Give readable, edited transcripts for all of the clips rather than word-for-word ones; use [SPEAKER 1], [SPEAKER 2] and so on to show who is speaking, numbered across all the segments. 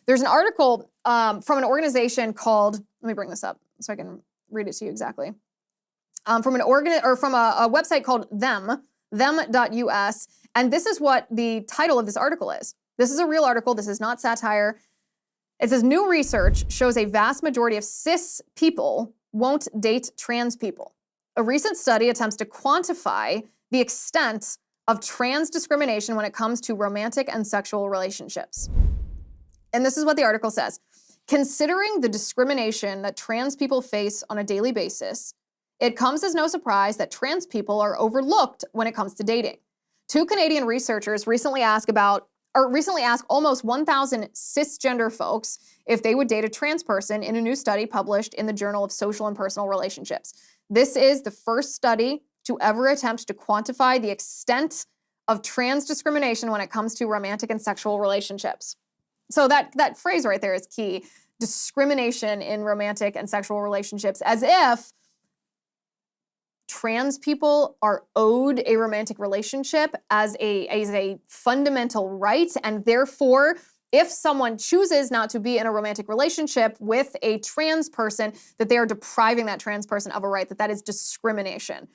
[SPEAKER 1] There's an article from an organization called, let me bring this up so I can read it to you exactly. From a website called them.us, and this is what the title of this article is. This is a real article. This is not satire. It says, new research shows a vast majority of cis people won't date trans people. A recent study attempts to quantify the extent of trans discrimination when it comes to romantic and sexual relationships. And this is what the article says. Considering the discrimination that trans people face on a daily basis, it comes as no surprise that trans people are overlooked when it comes to dating. Two Canadian researchers recently asked almost 1,000 cisgender folks if they would date a trans person in a new study published in the Journal of Social and Personal Relationships. This is the first study to ever attempt to quantify the extent of trans discrimination when it comes to romantic and sexual relationships. So that phrase right there is key. Discrimination in romantic and sexual relationships, as if trans people are owed a romantic relationship as a fundamental right, and therefore, if someone chooses not to be in a romantic relationship with a trans person, that they are depriving that trans person of a right, that is discrimination.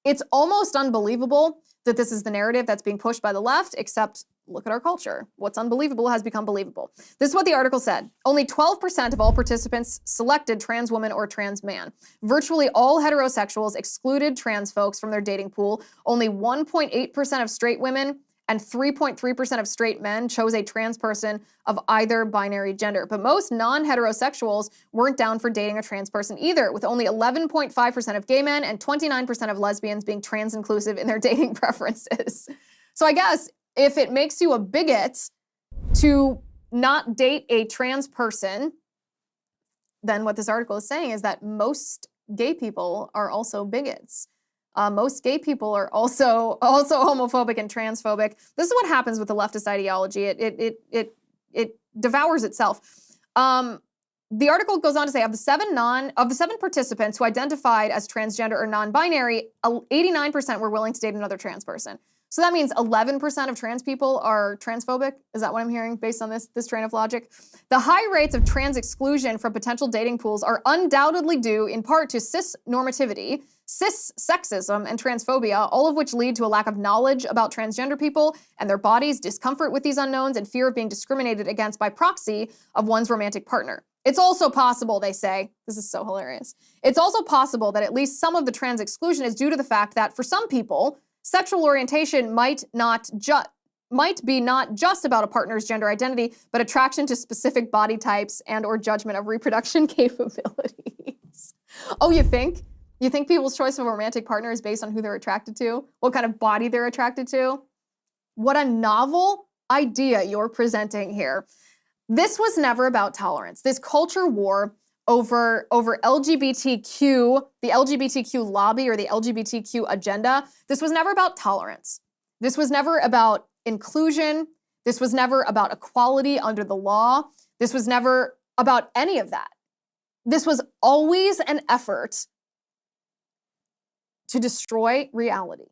[SPEAKER 1] It's almost unbelievable that this is the narrative that's being pushed by the left, except look at our culture. What's unbelievable has become believable. This is what the article said. Only 12% of all participants selected trans woman or trans man. Virtually all heterosexuals excluded trans folks from their dating pool. Only 1.8% of straight women and 3.3% of straight men chose a trans person of either binary gender. But most non-heterosexuals weren't down for dating a trans person either, with only 11.5% of gay men and 29% of lesbians being trans-inclusive in their dating preferences. So I guess if it makes you a bigot to not date a trans person, then what this article is saying is that most gay people are also bigots. Most gay people are also homophobic and transphobic. This is what happens with the leftist ideology. It devours itself. The article goes on to say, of the seven participants who identified as transgender or non-binary, 89% were willing to date another trans person. So that means 11% of trans people are transphobic? Is that what I'm hearing based on this train of logic? The high rates of trans exclusion from potential dating pools are undoubtedly due in part to cis-normativity, cis-sexism, and transphobia, all of which lead to a lack of knowledge about transgender people and their bodies, discomfort with these unknowns, and fear of being discriminated against by proxy of one's romantic partner. It's also possible, they say, this is so hilarious, it's also possible that at least some of the trans exclusion is due to the fact that for some people, sexual orientation might be not just about a partner's gender identity, but attraction to specific body types and or judgment of reproduction capabilities. Oh, you think? You think people's choice of a romantic partner is based on who they're attracted to? What kind of body they're attracted to? What a novel idea you're presenting here. This was never about tolerance. This culture war over LGBTQ, the LGBTQ lobby or the LGBTQ agenda, this was never about tolerance. This was never about inclusion. This was never about equality under the law. This was never about any of that. This was always an effort to destroy reality.